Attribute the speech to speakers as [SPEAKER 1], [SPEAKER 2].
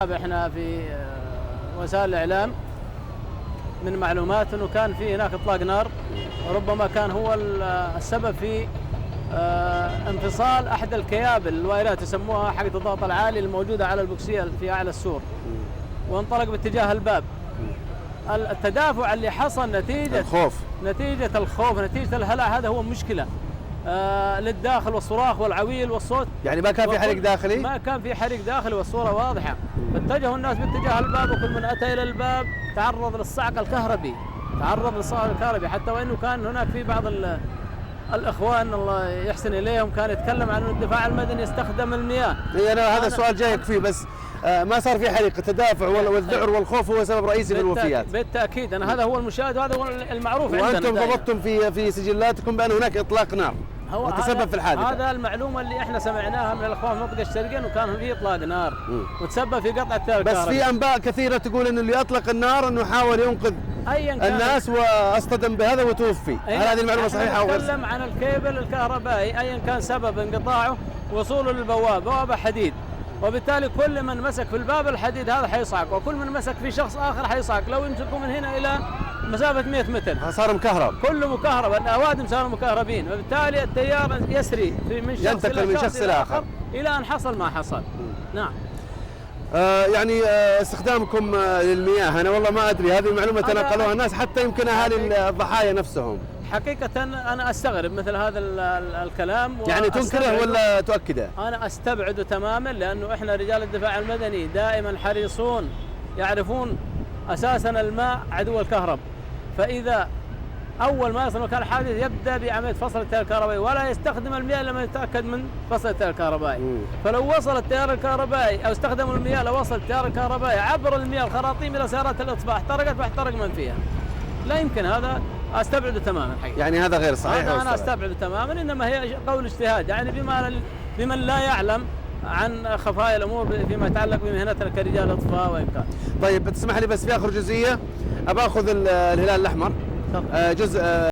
[SPEAKER 1] احنا في وسائل الاعلام من معلومات انه كان في هناك اطلاق نار، وربما كان هو السبب في انفصال احد الكيابل الوايرات يسموها حق الضغط العالي الموجوده على البوكسيه في اعلى السور، وانطلق باتجاه الباب. التدافع اللي حصل نتيجه الخوف نتيجه الهلع، هذا هو مشكله للداخل، والصراخ والعويل والصوت.
[SPEAKER 2] يعني ما كان في حريق داخلي؟
[SPEAKER 1] ما كان في حريق داخلي والصورة واضحة. فاتجهوا الناس باتجاه الباب، وكل من أتى إلى الباب تعرض للصعق الكهربي، حتى وإنه كان هناك في بعض الإخوان الله يحسن إليهم كان يتكلم عن الدفاع المدني يستخدم المياه.
[SPEAKER 2] أنا هذا السؤال جايك فيه، بس ما صار في حريق. التدافع والذعر والخوف هو سبب رئيسي في الوفيات.
[SPEAKER 1] بالتأكيد، هذا هو المشاهد وهذا هو المعروف عندنا.
[SPEAKER 2] وأنتم ضبطتم في سجلاتكم بأن هناك إطلاق نار وتسبب في الحادثة.
[SPEAKER 1] هذا المعلومة اللي احنا سمعناها من الأخوان في المنطقة الشرقية، انه كان في اطلاق نار وتسبب في قطع التيار الكهربائي.
[SPEAKER 2] بس في انباء كثيرة تقول انه اللي اطلق النار انه حاول ينقذ الناس واصطدم بهذا وتوفي. هل هذه المعلومة صحيحة او غير؟
[SPEAKER 1] نتكلم عن الكيبل الكهربائي ايا كان سبب انقطاعه، وصوله للبوابة، بوابة حديد، وبالتالي كل من مسك في الباب الحديد هذا حيصعق، وكل من مسك في شخص اخر حيصعق. لو يمسكوا من هنا الى مسافة 100 متر
[SPEAKER 2] صار مكهرب،
[SPEAKER 1] كله مكهرب، الأوادم صاروا مكهربين، وبالتالي التيار يسري من شخص إلى آخر إلى أن حصل ما حصل. نعم.
[SPEAKER 2] يعني استخدامكم للمياه، أنا والله ما أدري، هذه المعلومة تناقلوها الناس حتى يمكن أهالي الضحايا نفسهم.
[SPEAKER 1] حقيقة أنا أستغرب مثل هذا الكلام.
[SPEAKER 2] يعني تنكره ولا تؤكده؟
[SPEAKER 1] أنا أستبعده تماما، لأنه إحنا رجال الدفاع المدني دائما حريصون، يعرفون أساسا الماء عدو الكهرب، فإذا أول ما يصل مكان الحادث يبدأ بعملية فصل التيار الكهربائي، ولا يستخدم المياه لما يتأكد من فصل التيار الكهربائي. فلو وصل التيار الكهربائي أو استخدموا المياه، لو وصل التيار الكهربائي عبر المياه الخراطيم إلى سيارات الإطفاء احترقت واحترق من فيها. لا يمكن، هذا أستبعده تماما حقيقة.
[SPEAKER 2] يعني هذا غير صحيح؟
[SPEAKER 1] أنا أستبعده تماما، إنما هي قول اجتهاد، يعني بمن لا يعلم عن خفايا الأمور فيما يتعلق بمهنتنا كرجال إطفاء وإنقاذ.
[SPEAKER 2] طيب تسمح لي بس في آخر جزئية أبى أخذ الهلال الأحمر جزء